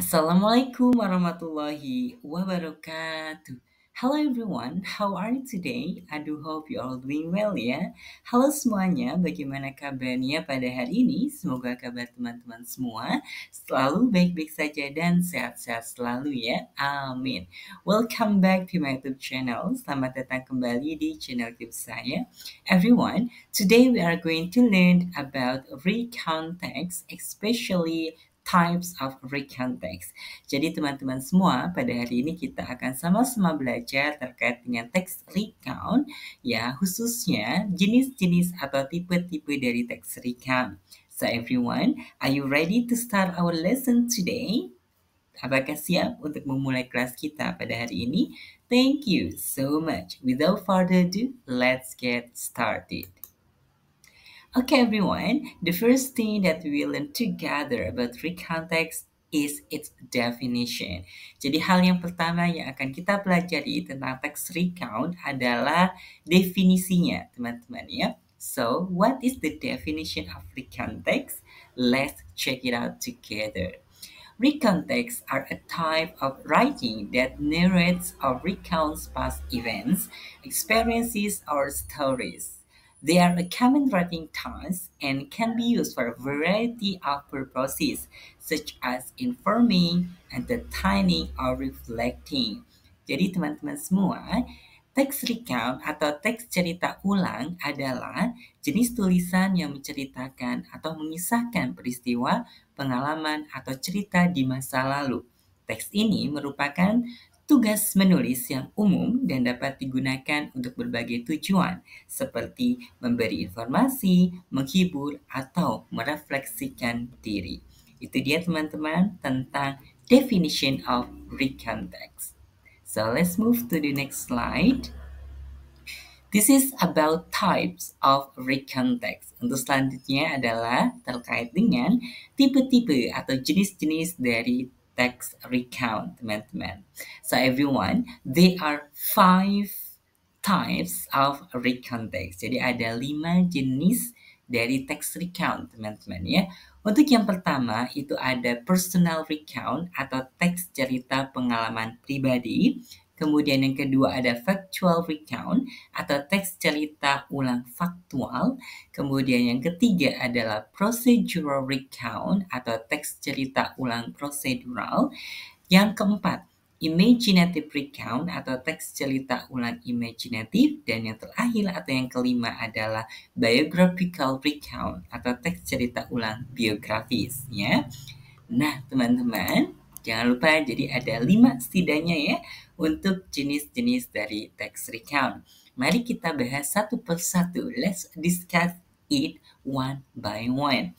Assalamualaikum warahmatullahi wabarakatuh. Hello everyone, how are you today? I do hope you all doing well ya. Halo semuanya, bagaimana kabarnya pada hari ini? Semoga kabar teman-teman semua selalu baik-baik saja dan sehat-sehat selalu ya. Amin. Welcome back to my YouTube channel. Selamat datang kembali di channel YouTube saya. Everyone, today we are going to learn about recount text, especially types of recount text. Jadi teman-teman semua, pada hari ini kita akan sama-sama belajar terkait dengan teks recount, ya khususnya jenis-jenis atau tipe-tipe dari teks recount. So everyone, are you ready to start our lesson today? Apakah siap untuk memulai kelas kita pada hari ini? Thank you so much. Without further ado, let's get started. Okay, everyone, the first thing that we learn together about recontext is its definition. Jadi hal yang pertama yang akan kita pelajari tentang teks recount adalah definisinya, teman-teman ya. So, what is the definition of recontext? Let's check it out together. Recontexts are a type of writing that narrates or recounts past events, experiences, or stories. They are a common writing task and can be used for a variety of purposes, such as informing, entertaining, or reflecting. Jadi teman-teman semua, teks recount atau teks cerita ulang adalah jenis tulisan yang menceritakan atau mengisahkan peristiwa, pengalaman, atau cerita di masa lalu. Teks ini merupakan tugas menulis yang umum dan dapat digunakan untuk berbagai tujuan, seperti memberi informasi, menghibur, atau merefleksikan diri. Itu dia teman-teman tentang definition of recount text. So let's move to the next slide. This is about types of recount text. Untuk selanjutnya adalah terkait dengan tipe-tipe atau jenis-jenis dari text recount, teman-teman. So everyone, there are 5 types of recount text. Jadi ada 5 jenis dari text recount, teman-teman ya. Untuk yang pertama itu ada personal recount atau teks cerita pengalaman pribadi. Kemudian yang kedua ada factual recount atau teks cerita ulang faktual. Kemudian yang ketiga adalah procedural recount atau teks cerita ulang prosedural. Yang keempat, imaginative recount atau teks cerita ulang imajinatif. Dan yang terakhir atau yang kelima adalah biographical recount atau teks cerita ulang biografis ya. Nah, teman-teman, jangan lupa jadi ada 5 setidaknya ya untuk jenis-jenis dari text recount. Mari kita bahas satu persatu. Let's discuss it one by one.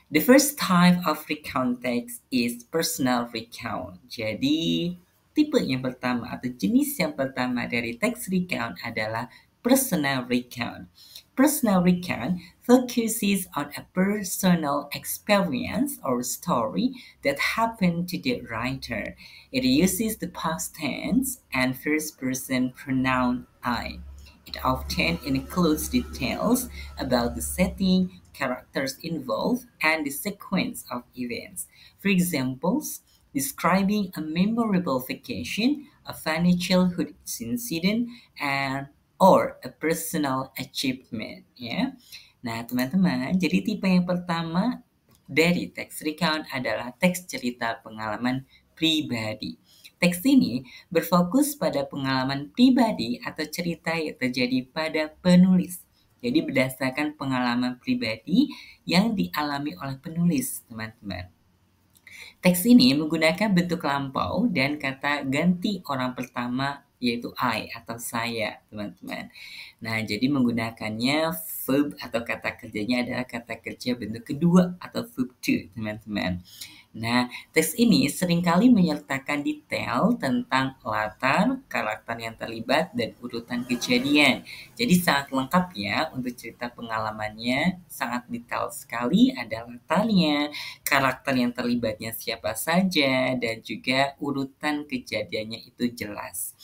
The first type of recount text is personal recount. Jadi, tipe yang pertama atau jenis yang pertama dari text recount adalah personal recount. Personal recount focuses on a personal experience or story that happened to the writer. It uses the past tense and first-person pronoun I. It often includes details about the setting, characters involved, and the sequence of events. For examples, describing a memorable vacation, a funny childhood incident, and or a personal achievement ya. Nah, teman-teman, jadi tipe yang pertama dari teks recount adalah teks cerita pengalaman pribadi. Teks ini berfokus pada pengalaman pribadi atau cerita yang terjadi pada penulis. Jadi berdasarkan pengalaman pribadi yang dialami oleh penulis, teman-teman. Teks ini menggunakan bentuk lampau dan kata ganti orang pertama yaitu I atau saya, teman-teman. Nah, jadi menggunakannya verb atau kata kerjanya adalah kata kerja bentuk kedua atau verb to, teman-teman. Nah, teks ini seringkali menyertakan detail tentang latar, karakter yang terlibat, dan urutan kejadian. Jadi sangat lengkap ya untuk cerita pengalamannya, sangat detail sekali, ada latarnya, karakter yang terlibatnya siapa saja, dan juga urutan kejadiannya itu jelas.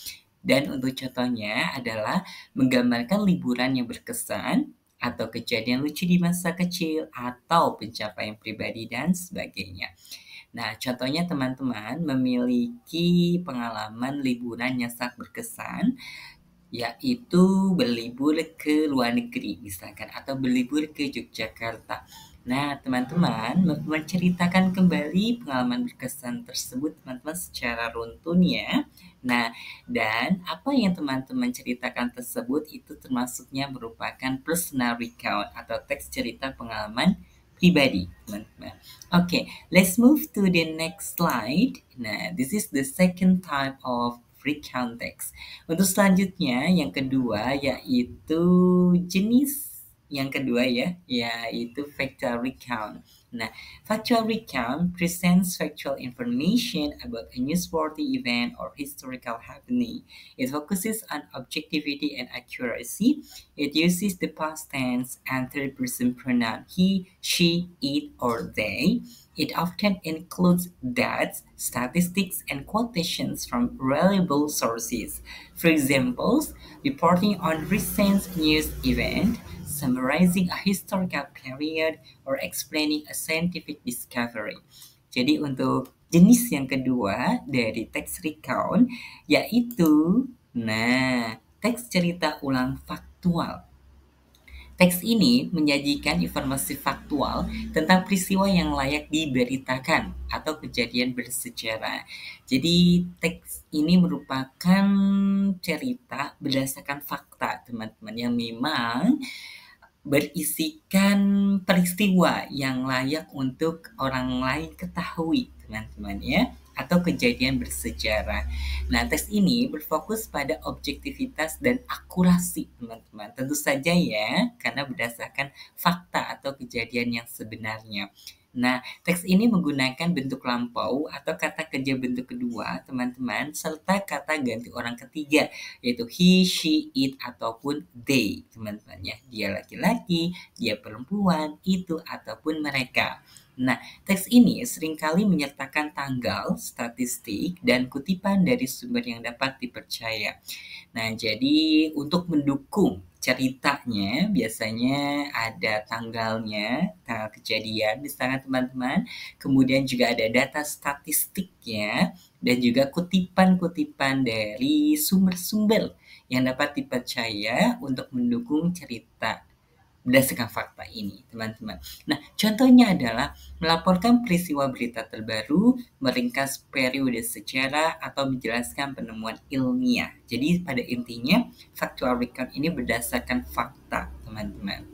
Dan untuk contohnya adalah menggambarkan liburan yang berkesan, atau kejadian lucu di masa kecil, atau pencapaian pribadi, dan sebagainya. Nah, contohnya teman-teman memiliki pengalaman liburan yang sangat berkesan, yaitu berlibur ke luar negeri misalkan atau berlibur ke Yogyakarta. Nah, teman-teman menceritakan kembali pengalaman berkesan tersebut teman-teman secara runtun ya. Nah, dan apa yang teman-teman ceritakan tersebut itu termasuknya merupakan personal recount atau teks cerita pengalaman pribadi, teman-teman. Okay, let's move to the next slide. Nah, this is the second type of recount text. Untuk selanjutnya, yang kedua yaitu jenis yang kedua ya, yaitu factual recount. Nah, factual recount presents factual information about a newsworthy event or historical happening. It focuses on objectivity and accuracy. It uses the past tense and third-person pronoun he, she, it, or they. It often includes dates, statistics, and quotations from reliable sources. For example, reporting on recent news event, summarizing a historical period, or explaining a scientific discovery. Jadi untuk jenis yang kedua dari teks recount yaitu, teks cerita ulang faktual. Teks ini menyajikan informasi faktual tentang peristiwa yang layak diberitakan atau kejadian bersejarah. Jadi teks ini merupakan cerita berdasarkan fakta, teman-teman, yang memang berisikan peristiwa yang layak untuk orang lain ketahui, teman-teman ya, atau kejadian bersejarah. Nah, teks ini berfokus pada objektivitas dan akurasi, teman-teman. Tentu saja ya, karena berdasarkan fakta atau kejadian yang sebenarnya. Nah, teks ini menggunakan bentuk lampau atau kata kerja bentuk kedua, teman-teman, serta kata ganti orang ketiga, yaitu he, she, it, ataupun they, teman-teman ya. Dia laki-laki, dia perempuan, itu, ataupun mereka. Nah, teks ini seringkali menyertakan tanggal, statistik, dan kutipan dari sumber yang dapat dipercaya. Nah, jadi untuk mendukung ceritanya biasanya ada tanggalnya, tanggal kejadian misalnya teman-teman. Kemudian juga ada data statistiknya dan juga kutipan-kutipan dari sumber-sumber yang dapat dipercaya untuk mendukung cerita berdasarkan fakta ini, teman-teman. Nah, contohnya adalah melaporkan peristiwa berita terbaru, meringkas periode sejarah, atau menjelaskan penemuan ilmiah. Jadi, pada intinya, factual recount ini berdasarkan fakta, teman-teman.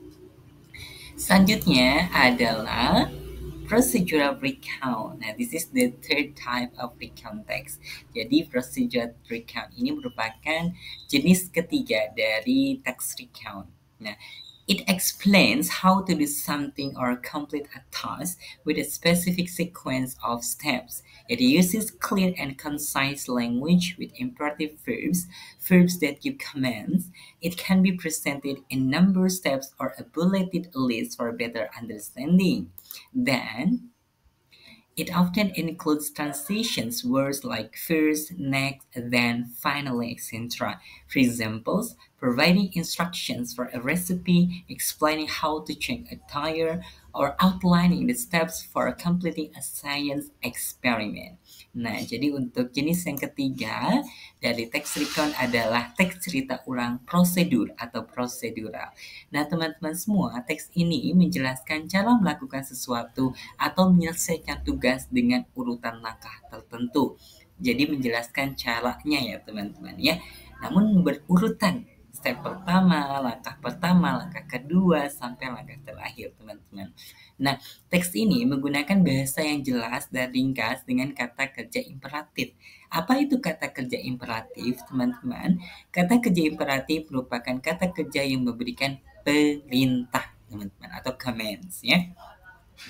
Selanjutnya adalah procedural recount. Nah, this is the third type of recount text. Jadi, procedural recount ini merupakan jenis ketiga dari text recount. Nah, it explains how to do something or complete a task with a specific sequence of steps. It uses clear and concise language with imperative verbs, verbs that give commands. It can be presented in number steps or a bulleted list for better understanding. Then, it often includes transitions, words like first, next, then, finally, etc. For examples, providing instructions for a recipe, explaining how to change a tire, or outlining the steps for completing a science experiment. Nah, jadi untuk jenis yang ketiga dari teks recount adalah teks cerita ulang prosedur atau prosedural. Nah, teman-teman semua, teks ini menjelaskan cara melakukan sesuatu atau menyelesaikan tugas dengan urutan langkah tertentu. Jadi menjelaskan caranya ya teman-teman ya. Namun berurutan, step pertama, langkah kedua, sampai langkah terakhir teman-teman. Nah, teks ini menggunakan bahasa yang jelas dan ringkas dengan kata kerja imperatif. Apa itu kata kerja imperatif, teman-teman? Kata kerja imperatif merupakan kata kerja yang memberikan perintah, teman-teman, atau commands ya.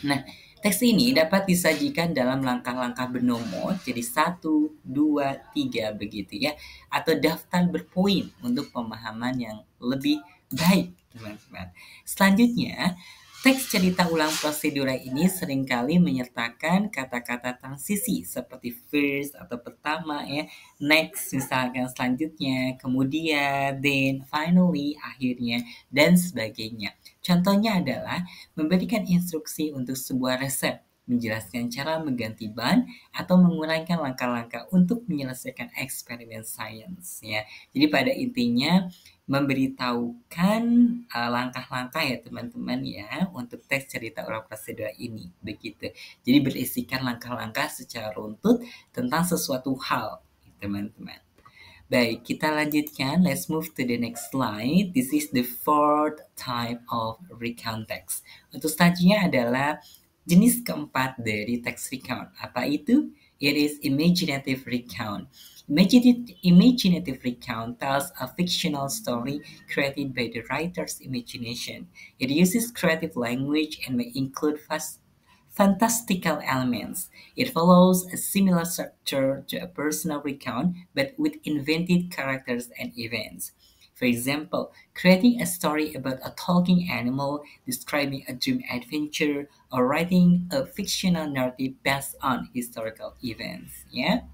Nah, teks ini dapat disajikan dalam langkah-langkah bernomor, jadi 1, 2, 3 begitu ya, atau daftar berpoin untuk pemahaman yang lebih baik, teman-teman. Selanjutnya, teks cerita ulang prosedural ini seringkali menyertakan kata-kata transisi seperti first atau pertama ya, next misalkan selanjutnya, kemudian, then, finally, akhirnya, dan sebagainya. Contohnya adalah memberikan instruksi untuk sebuah resep menjelaskan cara mengganti ban, atau menguraikan langkah-langkah untuk menyelesaikan eksperimen sains ya. Jadi pada intinya memberitahukan langkah-langkah ya teman-teman ya untuk teks cerita ulang prosedur ini begitu. Jadi berisikan langkah-langkah secara runtut tentang sesuatu hal teman-teman. Baik, kita lanjutkan. Let's move to the next slide. This is the fourth type of recount text. Untuk selanjutnya adalah jenis keempat dari text recount. Apa itu? It is imaginative recount. Imaginative recount tells a fictional story created by the writer's imagination. It uses creative language and may include fantastical elements. It follows a similar structure to a personal recount, but with invented characters and events. For example, creating a story about a talking animal, describing a dream adventure, or writing a fictional narrative based on historical events. Ya,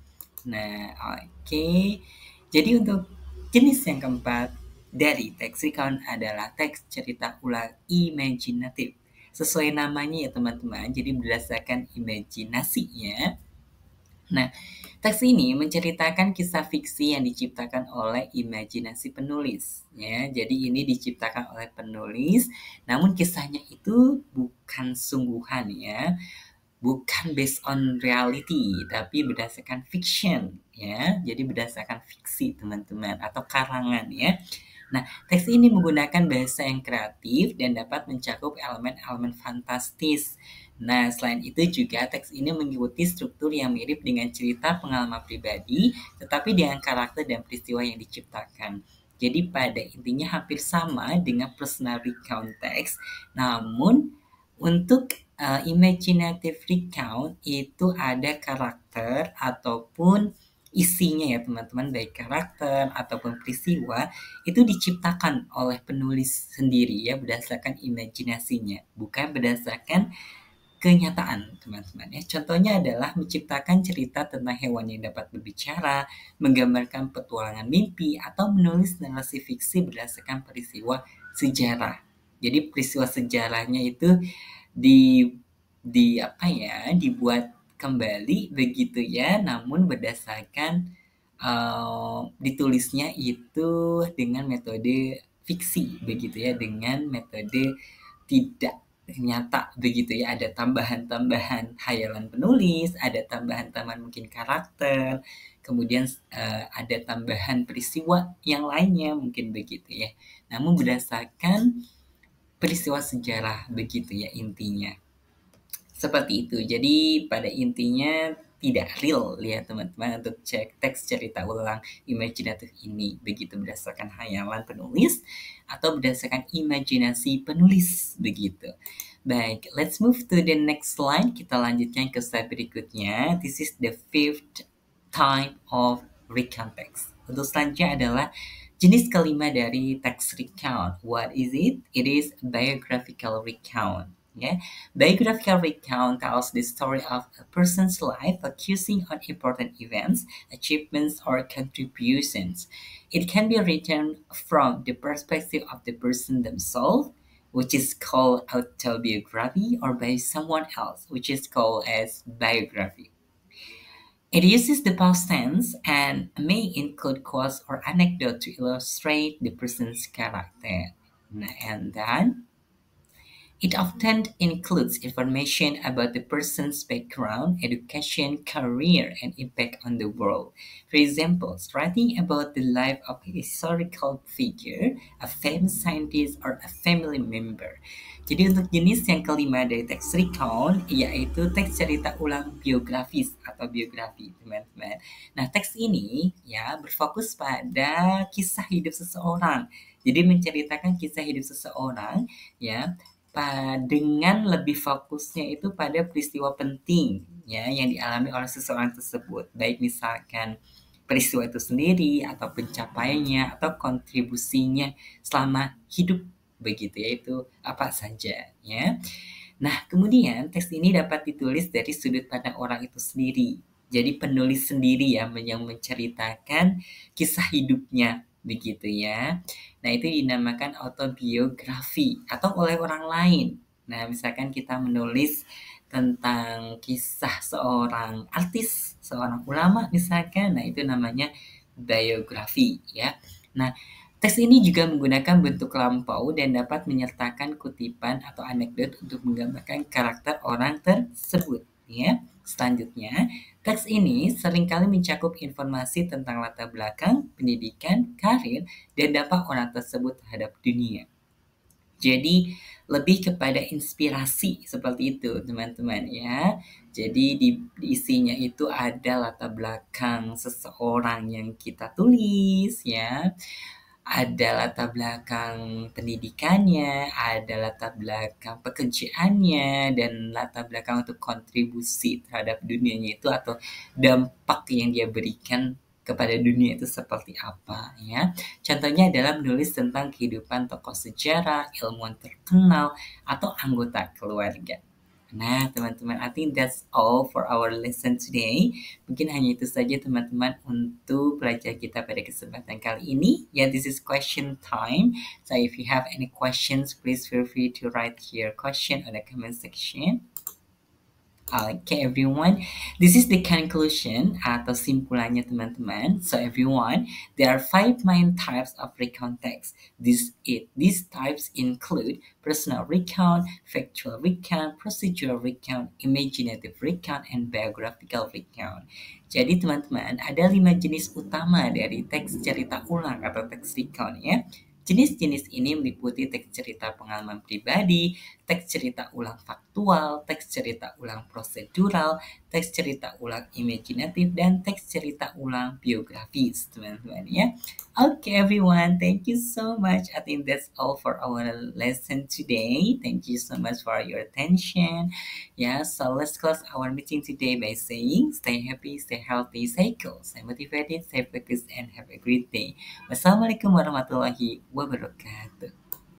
nah oke. Jadi untuk jenis yang keempat dari teks recount adalah teks cerita ulang imajinatif. Sesuai namanya ya teman-teman, jadi berdasarkan imajinasinya. Nah, teks ini menceritakan kisah fiksi yang diciptakan oleh imajinasi penulis. Ya, jadi ini diciptakan oleh penulis, namun kisahnya itu bukan sungguhan ya, bukan based on reality, tapi berdasarkan fiction ya. Jadi berdasarkan fiksi teman-teman atau karangan ya. Nah, teks ini menggunakan bahasa yang kreatif dan dapat mencakup elemen-elemen fantastis. Nah, selain itu juga teks ini mengikuti struktur yang mirip dengan cerita pengalaman pribadi, tetapi dengan karakter dan peristiwa yang diciptakan. Jadi pada intinya hampir sama dengan personal recount text, namun untuk imaginative recount itu ada karakter ataupun isinya ya teman-teman, baik karakter ataupun peristiwa itu diciptakan oleh penulis sendiri ya berdasarkan imajinasinya, bukan berdasarkan kenyataan teman-teman ya. Contohnya adalah menciptakan cerita tentang hewan yang dapat berbicara, menggambarkan petualangan mimpi, atau menulis narasi fiksi berdasarkan peristiwa sejarah. Jadi peristiwa sejarahnya itu di apa ya, dibuat kembali begitu ya, namun berdasarkan ditulisnya itu dengan metode fiksi begitu ya, dengan metode tidak nyata begitu ya, ada tambahan-tambahan hayalan penulis, ada tambahan-tambahan mungkin karakter, kemudian ada tambahan peristiwa yang lainnya mungkin begitu ya, namun berdasarkan peristiwa sejarah begitu ya intinya. Seperti itu. Jadi pada intinya tidak real ya teman-teman untuk cek teks cerita ulang imajinatif ini begitu berdasarkan hayalan penulis atau berdasarkan imajinasi penulis begitu. Baik, let's move to the next slide. Kita lanjutkan ke slide berikutnya. This is the fifth type of recount text. Untuk selanjutnya adalah jenis kelima dari text recount. What is it? It is biographical recount. Yeah. Biographical recount tells the story of a person's life, focusing on important events, achievements, or contributions. It can be written from the perspective of the person themselves, which is called autobiography, or by someone else, which is called as biography. It uses the past tense and may include quotes or anecdote to illustrate the person's character. And then it often includes information about the person's background, education, career, and impact on the world. For example, writing about the life of a historical figure, a famous scientist, or a family member. Jadi untuk jenis yang kelima dari teks recount, yaitu teks cerita ulang biografis atau biografi, teman-teman. Nah, teks ini ya berfokus pada kisah hidup seseorang. Jadi menceritakan kisah hidup seseorang ya dengan lebih fokusnya itu pada peristiwa penting ya yang dialami oleh seseorang tersebut, baik misalkan peristiwa itu sendiri atau pencapaiannya atau kontribusinya selama hidup begitu ya, itu apa saja ya. Nah, kemudian teks ini dapat ditulis dari sudut pandang orang itu sendiri. Jadi penulis sendiri ya yang menceritakan kisah hidupnya begitu ya. Nah, itu dinamakan autobiografi atau oleh orang lain. Nah, misalkan kita menulis tentang kisah seorang artis, seorang ulama misalkan. Nah, itu namanya biografi ya. Nah, teks ini juga menggunakan bentuk lampau dan dapat menyertakan kutipan atau anekdot untuk menggambarkan karakter orang tersebut ya. Selanjutnya, teks ini seringkali mencakup informasi tentang latar belakang, pendidikan, karir, dan dampak orang tersebut terhadap dunia. Jadi lebih kepada inspirasi seperti itu teman-teman ya. Jadi di isinya itu ada latar belakang seseorang yang kita tulis ya, ada latar belakang pendidikannya, ada latar belakang pekerjaannya, dan latar belakang untuk kontribusi terhadap dunianya itu atau dampak yang dia berikan kepada dunia itu seperti apa ya. Contohnya adalah menulis tentang kehidupan tokoh sejarah, ilmuwan terkenal, atau anggota keluarga. Nah, teman-teman, I think that's all for our lesson today. Mungkin hanya itu saja teman-teman untuk pelajaran kita pada kesempatan kali ini. Ya, this is question time. So if you have any questions, please feel free to write your question on the comment section. Okay, everyone. This is the conclusion atau simpulannya teman-teman. So everyone, there are 5 main types of recount text. These types include personal recount, factual recount, procedural recount, imaginative recount, and biographical recount. Jadi teman-teman, ada 5 jenis utama dari teks cerita ulang atau teks recount ya. Jenis-jenis ini meliputi teks cerita pengalaman pribadi, teks cerita ulang faktual, teks cerita ulang prosedural, teks cerita ulang imajinatif, dan teks cerita ulang biografis, teman-teman ya. Okay, everyone, thank you so much. I think that's all for our lesson today. Thank you so much for your attention. Yeah, so let's close our meeting today by saying, stay happy, stay healthy, stay cool, stay motivated, stay focused, and have a great day. Wassalamualaikum warahmatullahi wabarakatuh.